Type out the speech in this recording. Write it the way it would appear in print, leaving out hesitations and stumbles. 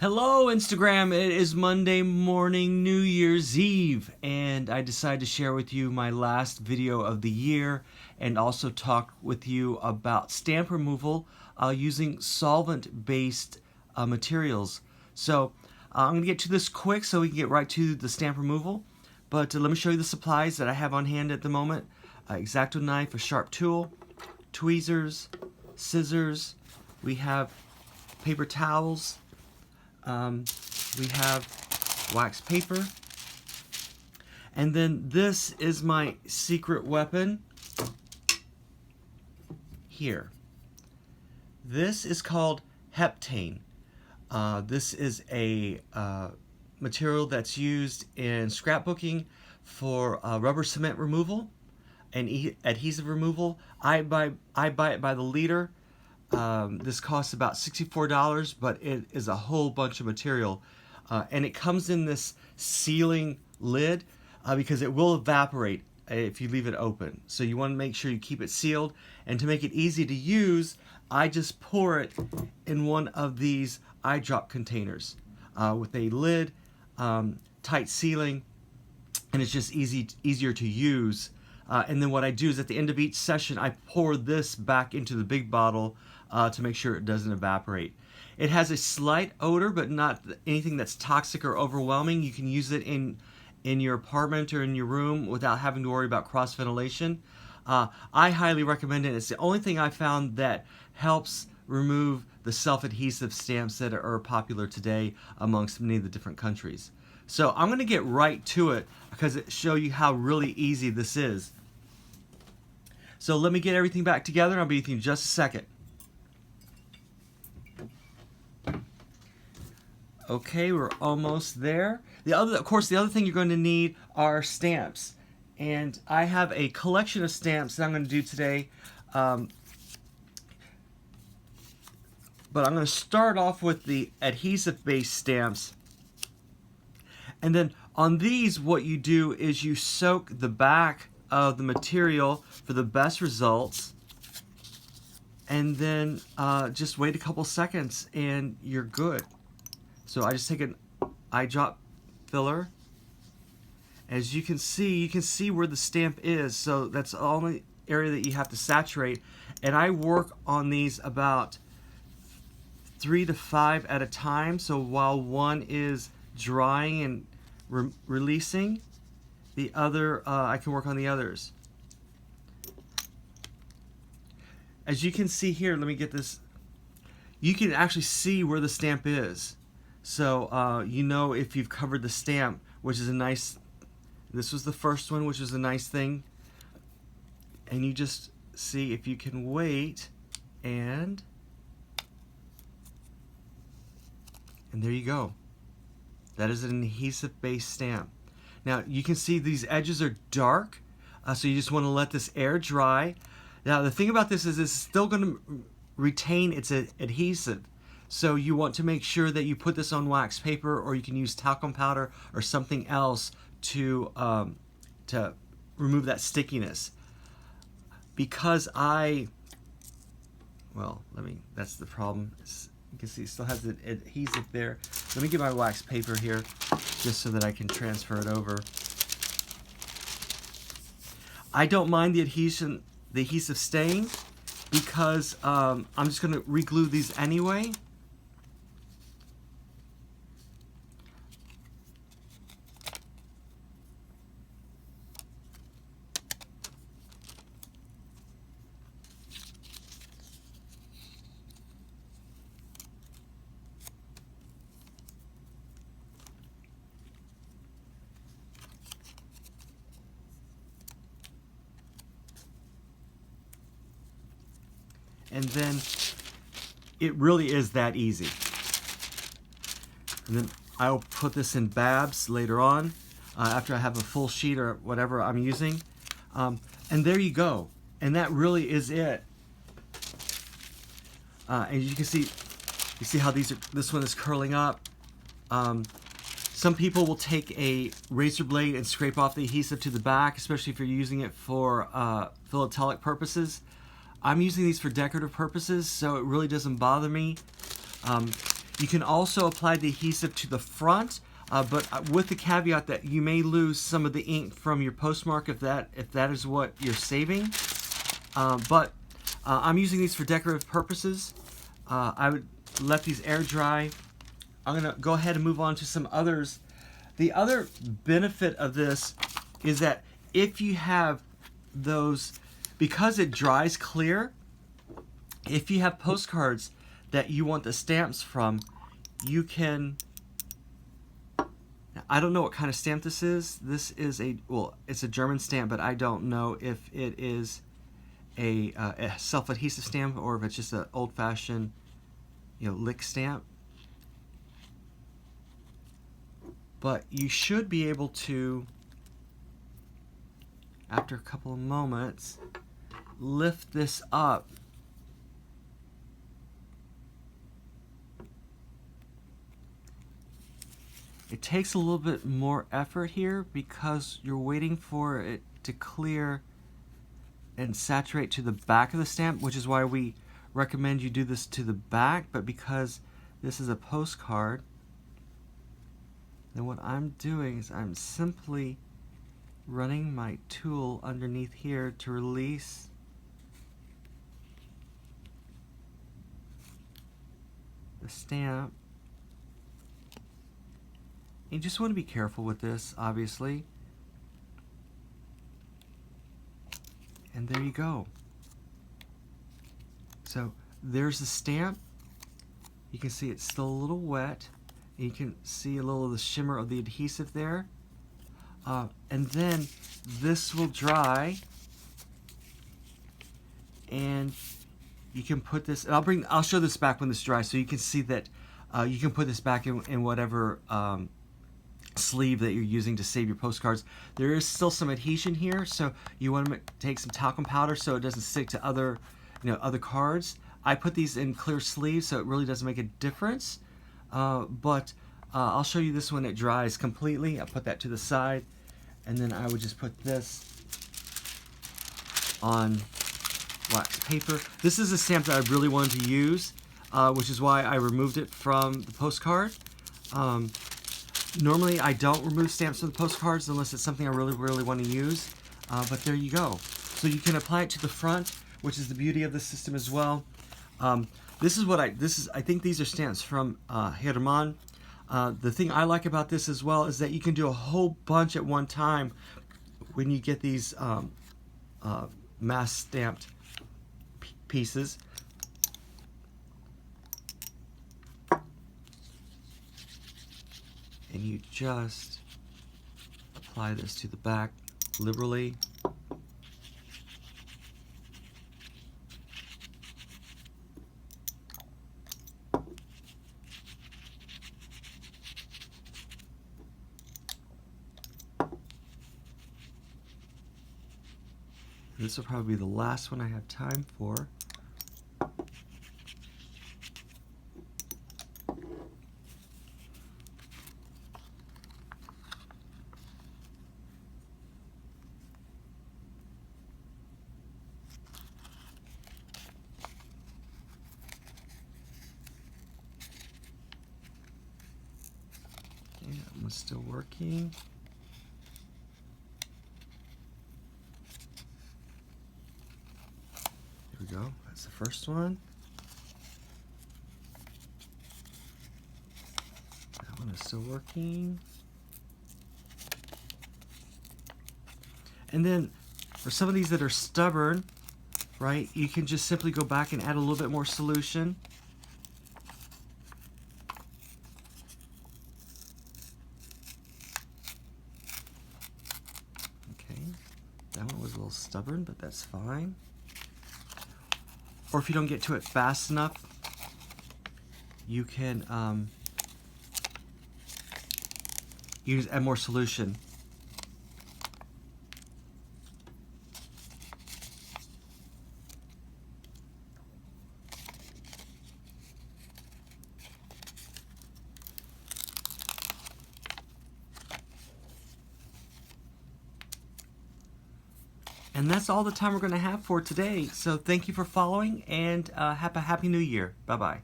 Hello Instagram, it is Monday morning, New Year's Eve, and I decided to share with you my last video of the year and also talk with you about stamp removal using solvent-based materials. So I'm going to get to this quick so we can get right to the stamp removal, but let me show you the supplies that I have on hand at the moment. X-Acto knife, a sharp tool, tweezers, scissors, we have paper towels, we have wax paper, and then this is my secret weapon here. This is called heptane. This is a material that's used in scrapbooking for rubber cement removal and adhesive removal. I buy it by the liter. This costs about $64, but it is a whole bunch of material. And it comes in this sealing lid because it will evaporate if you leave it open. So you want to make sure you keep it sealed. And to make it easy to use, I just pour it in one of these eyedrop containers with a lid, tight sealing, and it's just easier to use. And then what I do is at the end of each session, I pour this back into the big bottle to make sure it doesn't evaporate. It has a slight odor, but not anything that's toxic or overwhelming. You can use it in your apartment or in your room without having to worry about cross ventilation. I highly recommend it. It's the only thing I found that helps remove the self-adhesive stamps that are popular today amongst many of the different countries. So I'm going to get right to it because it show you how really easy this is. So let me get everything back together. I'll be with you in just a second. Okay, we're almost there. Of course, the other thing you're going to need are stamps. And I have a collection of stamps that I'm going to do today. But I'm going to start off with the adhesive-based stamps. And then on these, what you do is you soak the back of the material for the best results. And then just wait a couple seconds and you're good. So I just take an eyedrop filler. As you can see where the stamp is. So that's the only area that you have to saturate. And I work on these about 3 to 5 at a time. So while one is drying and releasing, the other, I can work on the others. As you can see here, let me get this. You can actually see where the stamp is. So you know if you've covered the stamp, which is a nice, this was the first one, which was a nice thing. And you just see if you can wait, and there you go. That is an adhesive-based stamp. Now you can see these edges are dark, so you just want to let this air dry. Now the thing about this is it's still going to retain its adhesive. So you want to make sure that you put this on wax paper, or you can use talcum powder or something else to remove that stickiness. Because that's the problem. You can see it still has the adhesive there. Let me get my wax paper here just so that I can transfer it over. I don't mind the adhesive staying because I'm just going to re-glue these anyway. And then it really is that easy. And then I'll put this in babs later on after I have a full sheet or whatever I'm using. And there you go. And that really is it. And you see how this one is curling up. Some people will take a razor blade and scrape off the adhesive to the back, especially if you're using it for philatelic purposes. I'm using these for decorative purposes, so it really doesn't bother me. You can also apply the adhesive to the front, but with the caveat that you may lose some of the ink from your postmark if that is what you're saving. But I'm using these for decorative purposes. I would let these air dry. I'm going to go ahead and move on to some others. The other benefit of this is that if you have those, because it dries clear, if you have postcards that you want the stamps from, you can, I don't know what kind of stamp this is. This is it's a German stamp, but I don't know if it is a self-adhesive stamp or if it's just an old-fashioned, lick stamp. But you should be able to, after a couple of moments, lift this up. It takes a little bit more effort here because you're waiting for it to clear and saturate to the back of the stamp, which is why we recommend you do this to the back. But because this is a postcard, then what I'm doing is I'm simply running my tool underneath here to release the stamp. You just want to be careful with this, obviously. And there you go. So there's the stamp. You can see it's still a little wet. You can see a little of the shimmer of the adhesive there. And then this will dry. And you can put this, and I'll show this back when this dries so you can see that you can put this back in whatever sleeve that you're using to save your postcards. There is still some adhesion here, so you want to take some talcum powder so it doesn't stick to other cards. I put these in clear sleeves so it really doesn't make a difference, but I'll show you this when it dries completely. I'll put that to the side, and then I would just put this on wax paper. This is a stamp that I really wanted to use, which is why I removed it from the postcard. Normally I don't remove stamps from the postcards unless it's something I really want to use, but there you go. So you can apply it to the front, which is the beauty of the system as well. I think these are stamps from Herman. The thing I like about this as well is that you can do a whole bunch at one time when you get these mass stamped pieces. And you just apply this to the back liberally. This will probably be the last one I have time for. Okay, that one's still working. There we go, that's the first one. That one is still working. And then for some of these that are stubborn, right, you can just simply go back and add a little bit more solution. Okay, that one was a little stubborn, but that's fine. Or if you don't get to it fast enough, you can add more solution. And that's all the time we're going to have for today. So thank you for following, and have a happy new year. Bye-bye.